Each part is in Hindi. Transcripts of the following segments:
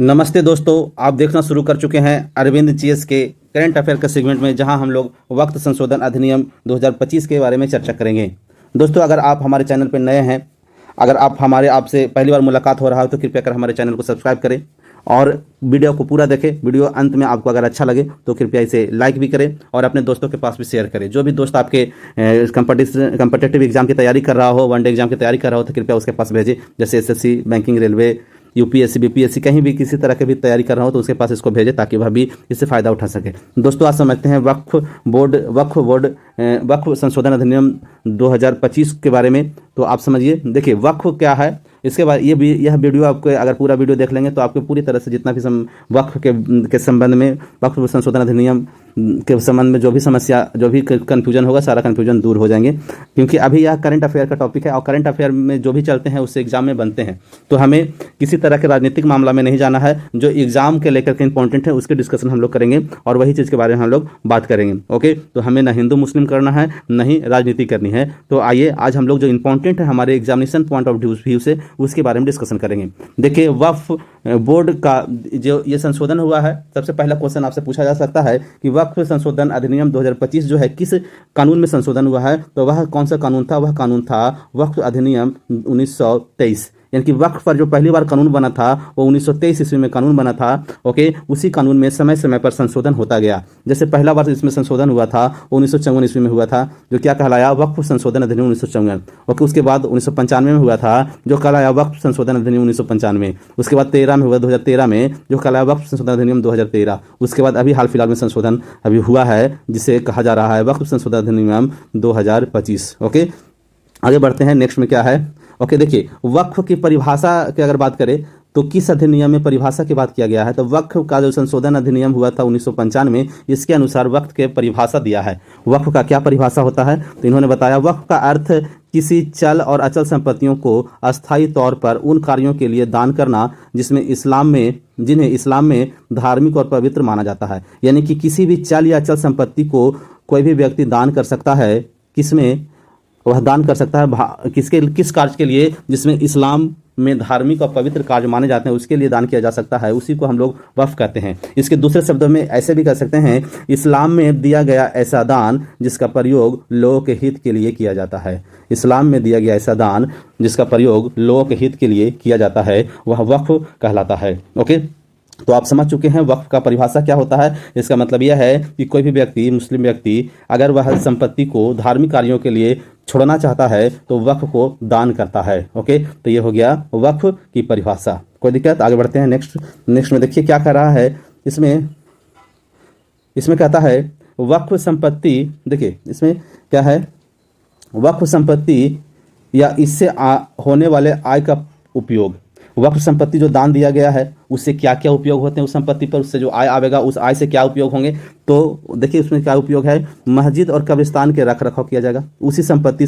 नमस्ते दोस्तों, आप देखना शुरू कर चुके हैं अरविंद जीएस के करंट अफेयर के सेगमेंट में, जहां हम लोग वक्त संशोधन अधिनियम 2025 के बारे में चर्चा करेंगे। दोस्तों, अगर आप हमारे चैनल पर नए हैं, अगर आपसे पहली बार मुलाकात हो रहा हो तो कृपया कर हमारे चैनल को सब्सक्राइब करें और वीडियो को पूरा देखें। वीडियो अंत में आपको अगर अच्छा लगे तो कृपया इसे लाइक भी करें और अपने दोस्तों के पास भी शेयर करें। जो भी दोस्त आपके कम्पिटिटिव एग्जाम की तैयारी कर रहा हो, वनडे एग्जाम की तैयारी कर रहा हो, तो कृपया उसके पास भेजें। जैसे SSC, banking, railway, UPSC, BPSC, कहीं भी किसी तरह की भी तैयारी कर रहा हो तो उसके पास इसको भेजें ताकि वह भी इससे फ़ायदा उठा सके। दोस्तों, आज समझते हैं वक्फ संशोधन अधिनियम 2025 के बारे में। तो आप समझिए, देखिए वक्फ क्या है। इसके बाद यह वीडियो आपको अगर पूरा वीडियो देख लेंगे तो आपको पूरी तरह से जितना भी वक्फ के संबंध में, वक्फ संशोधन अधिनियम के संबंध में जो भी समस्या, जो भी कन्फ्यूजन होगा, सारा कन्फ्यूजन दूर हो जाएंगे। क्योंकि अभी यह करंट अफेयर का टॉपिक है और करंट अफेयर में जो भी चलते हैं उससे एग्जाम में बनते हैं। तो हमें किसी तरह के राजनीतिक मामला में नहीं जाना है। जो एग्जाम के लेकर के इंपॉर्टेंट है उसके डिस्कशन हम लोग करेंगे और वही चीज़ के बारे में हम लोग बात करेंगे। ओके, तो हमें ना हिंदू मुस्लिम करना है, न ही राजनीति करनी है। तो आइए आज हम लोग जो इंपॉर्टेंट है हमारे एग्जामिनेशन पॉइंट ऑफ व्यू से उसके बारे में डिस्कशन करेंगे। देखिए, वक्फ बोर्ड का जो ये संशोधन हुआ है, सबसे पहला क्वेश्चन आपसे पूछा जा सकता है कि वक्फ संशोधन अधिनियम 2025 जो है किस कानून में संशोधन हुआ है। तो वह कौन सा कानून था? वह कानून था वक्फ अधिनियम 1923। यानी कि वक्फ पर जो पहली बार कानून बना था वो 1923 ईस्वी में कानून बना था। ओके, उसी कानून में समय समय पर संशोधन होता गया। जैसे पहला बार इसमें संशोधन हुआ था 1954 ईस्वी में हुआ था, जो क्या कहलाया? वक्फ संशोधन अधिनियम 1954। ओके, उसके बाद 1995 में हुआ था जो कहलाया वक्फ संशोधन अधिनियम 1995। उसके बाद 13 में हुआ 2013 में जो कहलाया वक्फ संशोधन अधिनियम 2013। उसके बाद अभी हाल फिलहाल में संशोधन अभी हुआ है जिसे कहा जा रहा है वक्फ संशोधन अधिनियम 2025। ओके, आगे बढ़ते हैं। नेक्स्ट में क्या है? ओके, देखिए वक्फ की परिभाषा की अगर बात करें तो किस अधिनियम में परिभाषा की बात किया गया है? तो वक्फ का जो संशोधन अधिनियम हुआ था 1995, इसके अनुसार वक्फ के परिभाषा दिया है। वक्फ का क्या परिभाषा होता है? तो इन्होंने बताया वक्फ का अर्थ किसी चल और अचल संपत्तियों को अस्थायी तौर पर उन कार्यों के लिए दान करना जिन्हें इस्लाम में धार्मिक और पवित्र माना जाता है। यानी कि किसी भी चल या अचल संपत्ति को कोई भी व्यक्ति दान कर सकता है। किसमें वह दान कर सकता है? किस कार्य के लिए? जिसमें इस्लाम में धार्मिक और पवित्र कार्य माने जाते हैं, उसके लिए दान किया जा सकता है। उसी को हम लोग वक्फ कहते हैं। इसके दूसरे शब्दों में ऐसे भी कह सकते हैं, इस्लाम में दिया गया ऐसा दान जिसका प्रयोग लोगों के हित के लिए किया जाता है। इस्लाम में दिया गया ऐसा दान जिसका प्रयोग लोगों के हित के लिए किया जाता है, वह वक्फ कहलाता है। ओके, तो आप समझ चुके हैं वक्फ का परिभाषा क्या होता है। इसका मतलब यह है कि कोई भी व्यक्ति, मुस्लिम व्यक्ति, अगर वह संपत्ति को धार्मिक कार्यों के लिए छोड़ना चाहता है तो वक्फ को दान करता है। ओके, तो ये हो गया वक्फ की परिभाषा। कोई दिक्कत? आगे बढ़ते हैं। नेक्स्ट में देखिए क्या कर रहा है इसमें कहता है वक्फ संपत्ति। देखिए इसमें क्या है? वक्फ संपत्ति या इससे होने वाले आय का उपयोग। वक्फ संपत्ति जो दान दिया गया है उससे क्या क्या उपयोग होते हैं उस संपत्ति पर, उससे जो आय आवेगा उस आय से क्या उपयोग होंगे। तो देखिए उसमें क्या उपयोग है? मस्जिद और कब्रिस्तान के रख रखाव किया जाएगा। उस संपत्ति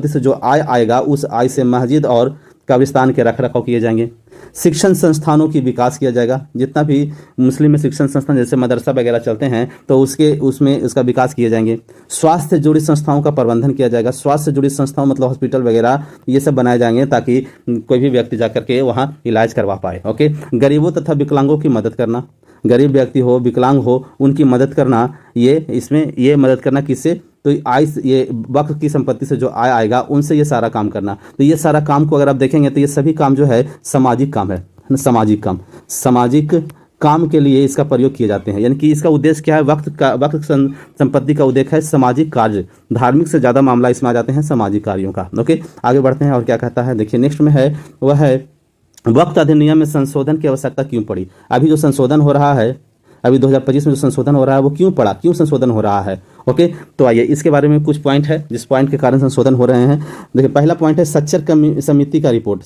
से जो आय आएगा उस आय से मस्जिद और कब्रिस्तान के रख रखाव किए जाएंगे। शिक्षण संस्थानों की विकास किया जाएगा। जितना भी मुस्लिम में शिक्षण संस्थान जैसे मदरसा वगैरह चलते हैं तो उसमें उसका विकास किए जाएंगे। स्वास्थ्य से जुड़ी संस्थाओं का प्रबंधन किया जाएगा। स्वास्थ्य से जुड़ी संस्थाओं मतलब हॉस्पिटल वगैरह ये सब बनाए जाएंगे ताकि कोई भी व्यक्ति जाकर के वहाँ इलाज करवा पाए। ओके, गरीबों तथा विकलांगों की मदद करना। गरीब व्यक्ति हो, विकलांग हो, उनकी मदद करना। ये मदद करना किससे? तो ये वक्फ की संपत्ति से जो आय आएगा उनसे ये सारा काम करना। तो ये सारा काम को अगर आप देखेंगे तो ये सभी काम जो है सामाजिक काम है। सामाजिक काम के लिए इसका प्रयोग किए जाते हैं। यानी कि इसका उद्देश्य क्या है? वक्फ संपत्ति का उद्देश्य है सामाजिक कार्य। धार्मिक से ज़्यादा मामला इसमें आ जाते हैं सामाजिक कार्यों का। ओके, आगे बढ़ते हैं और क्या कहता है देखिए नेक्स्ट में है वह है वक्फ अधिनियम में संशोधन की आवश्यकता क्यों पड़ी। अभी जो संशोधन हो रहा है, अभी 2025 में जो संशोधन हो रहा है वो क्यों पड़ा, क्यों संशोधन हो रहा है। ओके, तो आइए इसके बारे में कुछ पॉइंट है जिस पॉइंट के कारण संशोधन हो रहे हैं। देखिए पहला पॉइंट है सच्चर समिति का रिपोर्ट।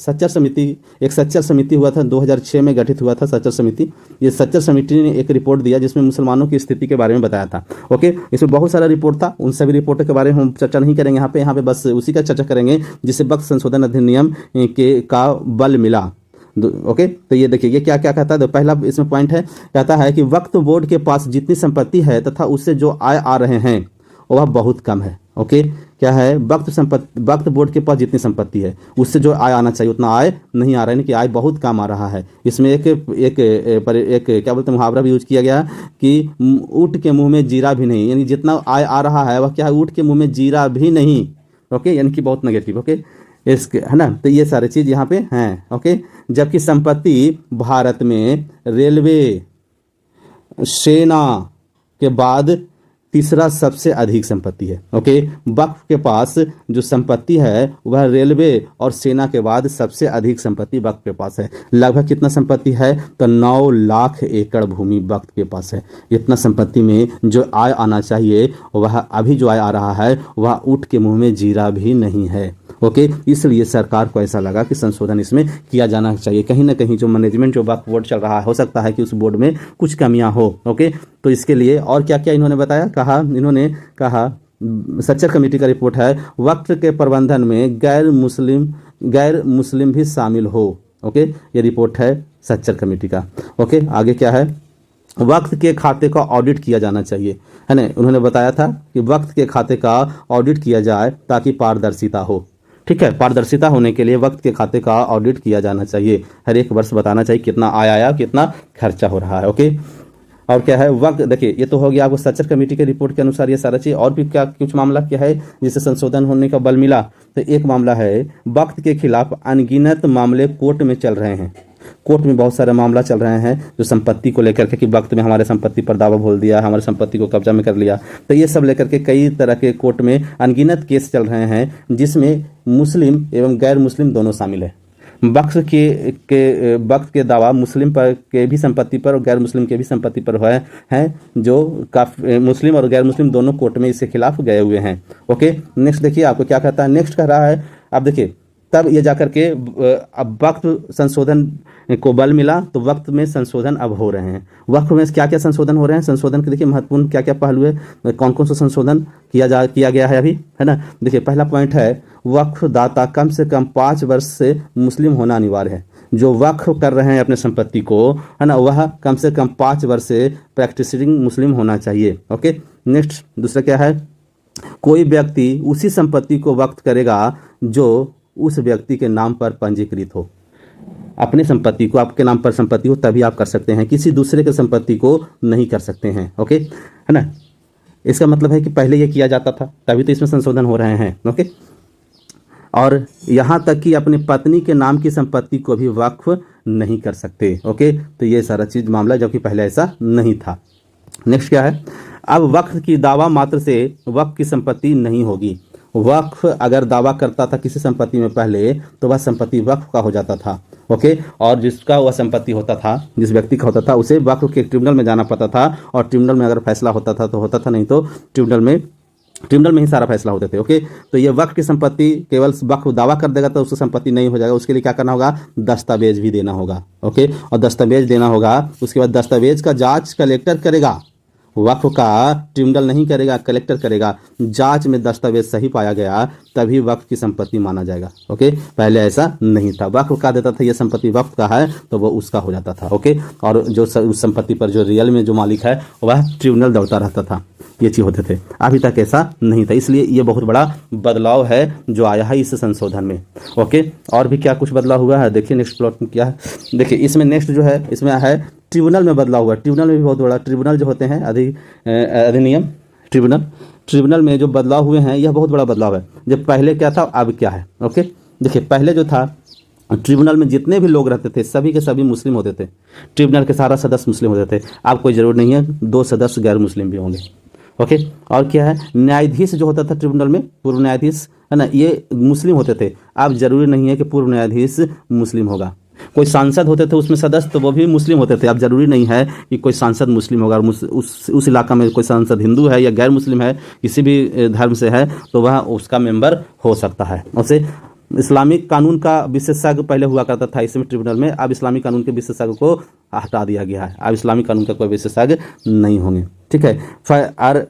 एक सच्चर समिति हुआ था 2006 में गठित हुआ था सच्चर समिति। ये सच्चर समिति ने एक रिपोर्ट दिया जिसमें मुसलमानों की स्थिति के बारे में बताया था। ओके, इसमें बहुत सारा रिपोर्ट था, उन सभी रिपोर्टों के बारे में हम चर्चा नहीं करेंगे यहाँ पे बस उसी का चर्चा करेंगे जिससे वक्फ संशोधन अधिनियम का बल मिला। ओके, तो ये देखिए ये क्या क्या कहता है। तो पहला इसमें पॉइंट है, कहता है कि वक्फ बोर्ड के पास जितनी संपत्ति है तथा उससे जो आय आ रहे हैं वह बहुत कम है। ओके, क्या है, वक्फ बोर्ड के पास जितनी संपत्ति है उससे जो आय आना चाहिए उतना आय नहीं आ रहा है, यानी कि आय बहुत कम आ रहा है। इसमें एक क्या बोलते हैं मुहावरा भी यूज किया गया कि ऊँट के मुंह में जीरा भी नहीं, यानी जितना आय आ रहा है वह क्या है, ऊँट के मुंह में जीरा भी नहीं। ओके, यानी कि बहुत नेगेटिव। ओके, इसके है ना, तो ये सारी चीज यहाँ पे हैं। ओके, जबकि संपत्ति भारत में रेलवे, सेना के बाद तीसरा सबसे अधिक संपत्ति है। ओके, वक्फ के पास जो संपत्ति है वह रेलवे और सेना के बाद सबसे अधिक संपत्ति वक्फ के पास है। लगभग कितना संपत्ति है, तो 9 लाख एकड़ भूमि वक्फ के पास है। इतना संपत्ति में जो आय आना चाहिए वह अभी जो आय आ रहा है वह ऊँट के मुंह में जीरा भी नहीं है। ओके, इसलिए सरकार को ऐसा लगा कि संशोधन इसमें किया जाना चाहिए। कहीं ना कहीं जो मैनेजमेंट जो वक्फ बोर्ड चल रहा है, हो सकता है कि उस बोर्ड में कुछ कमियां हो। ओके, तो इसके लिए और क्या क्या इन्होंने बताया, इन्होंने कहा सच्चर कमेटी का रिपोर्ट है, वक्फ के प्रबंधन में गैर मुस्लिम भी शामिल हो। ओके, ये रिपोर्ट है सच्चर कमेटी का। ओके, आगे क्या है, वक्फ के खाते का ऑडिट किया जाना चाहिए, है ना। उन्होंने बताया था कि वक्फ के खाते का ऑडिट किया जाए ताकि पारदर्शिता हो। ठीक है, पारदर्शिता होने के लिए वक्त के खाते का ऑडिट किया जाना चाहिए। हर एक वर्ष बताना चाहिए कितना आय आया, कितना खर्चा हो रहा है। ओके, और क्या है, वक्त देखिए ये तो हो गया आपको सच्चर कमेटी के रिपोर्ट के अनुसार ये सारा चीज। और भी क्या कुछ मामला क्या है जिससे संशोधन होने का बल मिला, तो एक मामला है वक्त के खिलाफ अनगिनत मामले कोर्ट में चल रहे हैं। कोर्ट में बहुत सारे मामला चल रहे हैं जो संपत्ति को लेकर के, कि वक्त में हमारे संपत्ति पर दावा बोल दिया, हमारे संपत्ति को कब्जा में कर लिया। तो ये सब लेकर के कई तरह के कोर्ट में अनगिनत केस चल रहे हैं जिसमें मुस्लिम एवं गैर मुस्लिम दोनों शामिल है। वक्त के दावा मुस्लिम पर के भी संपत्ति पर और गैर मुस्लिम के भी संपत्ति पर है जो काफी मुस्लिम और गैर मुस्लिम दोनों कोर्ट में इसके खिलाफ गए हुए हैं। ओके, नेक्स्ट देखिए आपको क्या कहता है। नेक्स्ट कह रहा है, अब देखिए तब ये जाकर के अब वक्त संशोधन को बल मिला तो वक्त में संशोधन अब हो रहे हैं। वक्त में क्या क्या संशोधन हो रहे हैं, संशोधन के देखिए महत्वपूर्ण क्या क्या पहलू है, कौन कौन सा संशोधन किया गया है अभी, है ना। देखिए पहला पॉइंट है, वक्फ दाता कम से कम 5 वर्ष से मुस्लिम होना अनिवार्य है। जो वक्फ कर रहे हैं अपने संपत्ति को, है ना, वह कम से कम 5 वर्ष से प्रैक्टिसिंग मुस्लिम होना चाहिए। ओके, नेक्स्ट दूसरा क्या है, कोई व्यक्ति उसी संपत्ति को वक्फ करेगा जो उस व्यक्ति के नाम पर पंजीकृत हो। अपने संपत्ति को, आपके नाम पर संपत्ति हो तभी आप कर सकते हैं, किसी दूसरे के संपत्ति को नहीं कर सकते हैं। ओके, है ना। इसका मतलब है कि पहले ये किया जाता था तभी तो इसमें संशोधन हो रहे हैं। ओके, और यहाँ तक कि अपनी पत्नी के नाम की संपत्ति को भी वक्फ नहीं कर सकते। ओके, तो ये सारा चीज मामला, जबकि पहले ऐसा नहीं था। नेक्स्ट क्या है, अब वक्फ की दावा मात्र से वक्फ की संपत्ति नहीं होगी। वक्फ अगर दावा करता था किसी संपत्ति में पहले तो वह संपत्ति वक्फ का हो जाता था। ओके, और जिसका वह संपत्ति होता था, जिस व्यक्ति का होता था, उसे वक्फ के ट्रिब्यूनल में जाना पड़ता था और ट्रिब्यूनल में अगर फैसला होता था तो होता था, नहीं तो ट्रिब्यूनल में ही सारा फैसला होते थे। ओके, तो ये वक्फ की संपत्ति केवल वक्फ दावा कर देगा तो उसकी संपत्ति नहीं हो जाएगा। उसके लिए क्या करना होगा, दस्तावेज भी देना होगा। ओके, और दस्तावेज देना होगा, उसके बाद दस्तावेज का जांच कलेक्टर करेगा, वक्फ का ट्रिब्यूनल नहीं करेगा, कलेक्टर करेगा। जांच में दस्तावेज सही पाया गया तभी वक्फ की संपत्ति माना जाएगा। ओके, पहले ऐसा नहीं था, वक्फ का देता था ये संपत्ति वक्फ का है तो वो उसका हो जाता था। ओके, और जो उस संपत्ति पर जो रियल में जो मालिक है वह ट्रिब्यूनल दौड़ता रहता था, ये चीज होते थे। अभी तक ऐसा नहीं था, इसलिए ये बहुत बड़ा बदलाव है जो आया है इस संशोधन में। ओके, और भी क्या कुछ बदलाव हुआ है, देखिए नेक्स्ट प्लॉट में क्या है। देखिए इसमें नेक्स्ट जो है, इसमें है ट्रिब्यूनल में बदलाव हुआ। ट्रिब्यूनल में भी बहुत बड़ा, ट्रिब्यूनल जो होते हैं अधिनियम ट्रिब्यूनल में जो बदलाव हुए हैं यह बहुत बड़ा बदलाव है। जब पहले क्या था अब क्या है। ओके, देखिए पहले जो था ट्रिब्यूनल में जितने भी लोग रहते थे सभी के सभी मुस्लिम होते थे, ट्रिब्यूनल के सारा सदस्य मुस्लिम होते थे। अब कोई जरूर नहीं है, 2 सदस्य गैर मुस्लिम भी होंगे। ओके, और क्या है, न्यायाधीश जो होता था ट्रिब्यूनल में, पूर्व न्यायाधीश, है ना, ये मुस्लिम होते थे। अब जरूरी नहीं है कि पूर्व न्यायाधीश मुस्लिम होगा। कोई सांसद होते थे उसमें सदस्य, तो वो भी मुस्लिम होते थे। अब जरूरी नहीं है कि कोई सांसद मुस्लिम होगा। उस इलाका में कोई सांसद हिंदू है या गैर मुस्लिम है, किसी भी धर्म से है, तो वह उसका मेंबर हो सकता है। उसे इस्लामिक कानून का विशेषज्ञ पहले हुआ करता था इसमें ट्रिब्यूनल में, अब इस्लामिक कानून के विशेषज्ञ को हटा दिया गया है। अब इस्लामिक कानून का कोई विशेषज्ञ नहीं होंगे। ठीक है, और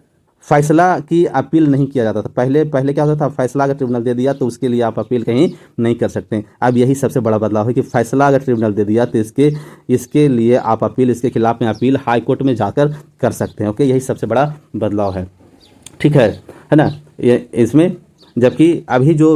फैसला की अपील नहीं किया जाता था। पहले क्या होता था, फैसला अगर ट्रिब्यूनल दे दिया तो उसके लिए आप अपील कहीं नहीं कर सकते। अब यही सबसे बड़ा बदलाव है कि फैसला अगर ट्रिब्यूनल दे दिया तो इसके लिए आप अपील, इसके खिलाफ में अपील हाई कोर्ट में जाकर कर सकते हैं। ओके, यही सबसे बड़ा बदलाव है। ठीक है ना। ये इसमें जबकि अभी जो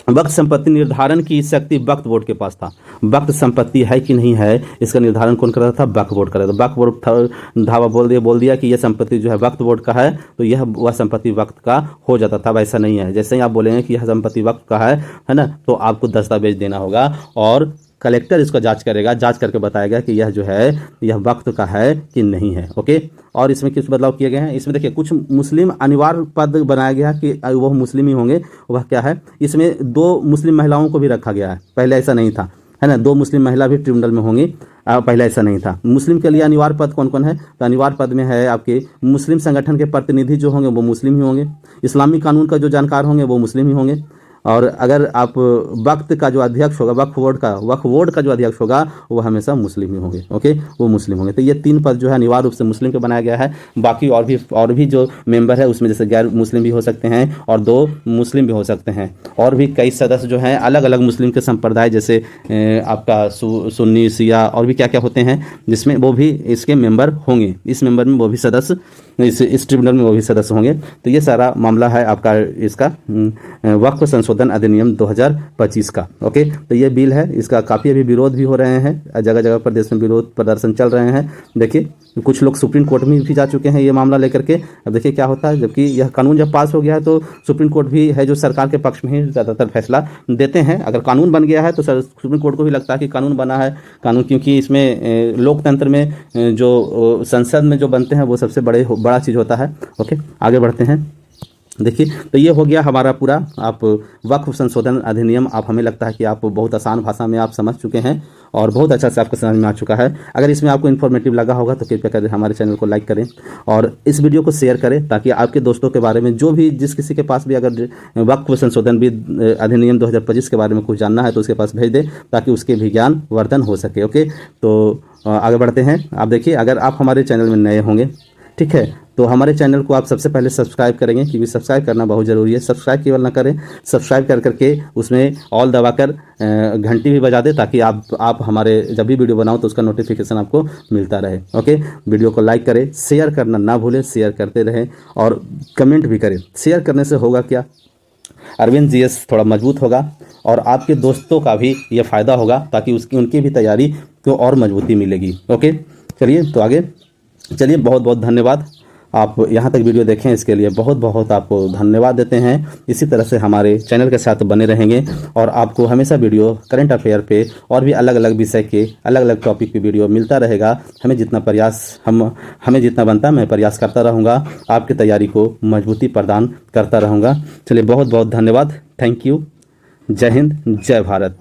वक्त संपत्ति निर्धारण की शक्ति वक्फ बोर्ड के पास था। वक्त संपत्ति है कि नहीं है इसका निर्धारण कौन कर रहा था? वक्फ बोर्ड कर रहा था। वक्फ बोर्ड धावा बोल दिया कि यह संपत्ति जो है वक्फ बोर्ड का है, तो यह वह संपत्ति वक्त का हो जाता था। वैसा नहीं है। जैसे ही आप बोलेंगे कि यह संपत्ति वक्त का है ना, तो आपको दस्तावेज देना होगा और कलेक्टर इसको जांच करेगा, जांच करके बताएगा कि यह जो है यह वक्त का है कि नहीं है। ओके। और इसमें कुछ बदलाव किए गए हैं। इसमें देखिए कुछ मुस्लिम अनिवार्य पद बनाया गया कि वह मुस्लिम ही होंगे। वह क्या है? इसमें 2 मुस्लिम महिलाओं को भी रखा गया है। पहले ऐसा नहीं था, है ना। 2 मुस्लिम महिला भी ट्रिब्यूनल में होंगी, पहले ऐसा नहीं था। मुस्लिम के लिए अनिवार्य पद कौन कौन है? तो अनिवार्य पद में है आपके मुस्लिम संगठन के प्रतिनिधि जो होंगे वो मुस्लिम ही होंगे। इस्लामी कानून का जो जानकार होंगे वो मुस्लिम ही होंगे। और अगर आप वक्त का जो अध्यक्ष होगा, वक्फ बोर्ड का जो अध्यक्ष होगा वो हमेशा मुस्लिम ही होंगे। ओके, वो मुस्लिम होंगे। तो ये 3 पद जो है अनिवार्य रूप से मुस्लिम के बनाया गया है। बाकी और भी जो मेंबर है उसमें जैसे गैर मुस्लिम भी हो सकते हैं और 2 मुस्लिम भी हो सकते हैं। और भी कई सदस्य जो हैं अलग अलग मुस्लिम के संप्रदाय, जैसे आपका सुन्नी, शिया और भी क्या क्या होते हैं, जिसमें वो भी इसके मेंबर होंगे। इस मेंबर में वो भी सदस्य, इस ट्रिब्यूनल में वो भी सदस्य होंगे। तो ये सारा मामला है आपका इसका वक्फ संशोधन अधिनियम 2025 का। ओके, तो ये बिल है, इसका काफ़ी अभी विरोध भी हो रहे हैं, जगह जगह पर देश में विरोध प्रदर्शन चल रहे हैं। देखिए कुछ लोग सुप्रीम कोर्ट में भी जा चुके हैं ये मामला लेकर के। अब देखिए क्या होता है। जबकि यह कानून जब पास हो गया है तो सुप्रीम कोर्ट भी है जो सरकार के पक्ष में ही ज़्यादातर फैसला देते हैं। अगर कानून बन गया है तो सुप्रीम कोर्ट को भी लगता है कि कानून बना है कानून, क्योंकि इसमें लोकतंत्र में जो संसद में जो बनते हैं वो सबसे बड़ा चीज़ होता है। ओके, आगे बढ़ते हैं। देखिए तो ये हो गया हमारा पूरा आप वक्फ संशोधन अधिनियम। आप हमें लगता है कि आप बहुत आसान भाषा में आप समझ चुके हैं और बहुत अच्छा से आपको समझ में आ चुका है। अगर इसमें आपको इन्फॉर्मेटिव लगा होगा तो कृपया करके हमारे चैनल को लाइक करें और इस वीडियो को शेयर करें, ताकि आपके दोस्तों के बारे में जिस किसी के पास भी अगर वक्फ संशोधन अधिनियम 2025 के बारे में कुछ जानना है तो उसके पास भेज दें, ताकि उसके भी ज्ञान वर्धन हो सके। ओके, तो आगे बढ़ते हैं। आप देखिए, अगर आप हमारे चैनल में नए होंगे, ठीक है, तो हमारे चैनल को आप सबसे पहले सब्सक्राइब करेंगे, क्योंकि सब्सक्राइब करना बहुत ज़रूरी है। सब्सक्राइब केवल ना करें, सब्सक्राइब कर करके उसमें ऑल दबाकर घंटी भी बजा दें, ताकि आप हमारे जब भी वीडियो बनाओ तो उसका नोटिफिकेशन आपको मिलता रहे। ओके, वीडियो को लाइक करें, शेयर करना ना भूलें, शेयर करते रहें और कमेंट भी करें। शेयर करने से होगा क्या? अरविंद जीएस थोड़ा मजबूत होगा और आपके दोस्तों का भी ये फ़ायदा होगा, ताकि उनकी भी तैयारी को और मजबूती मिलेगी। ओके, चलिए तो आगे चलिए। बहुत बहुत धन्यवाद, आप यहाँ तक वीडियो देखें इसके लिए बहुत बहुत आपको धन्यवाद देते हैं। इसी तरह से हमारे चैनल के साथ बने रहेंगे और आपको हमेशा वीडियो करंट अफेयर पे और भी अलग अलग विषय के अलग अलग टॉपिक पे वीडियो मिलता रहेगा। हमें जितना बनता है मैं प्रयास करता रहूँगा, आपकी तैयारी को मजबूती प्रदान करता रहूँगा। चलिए बहुत बहुत धन्यवाद, थैंक यू, जय हिंद, जय भारत।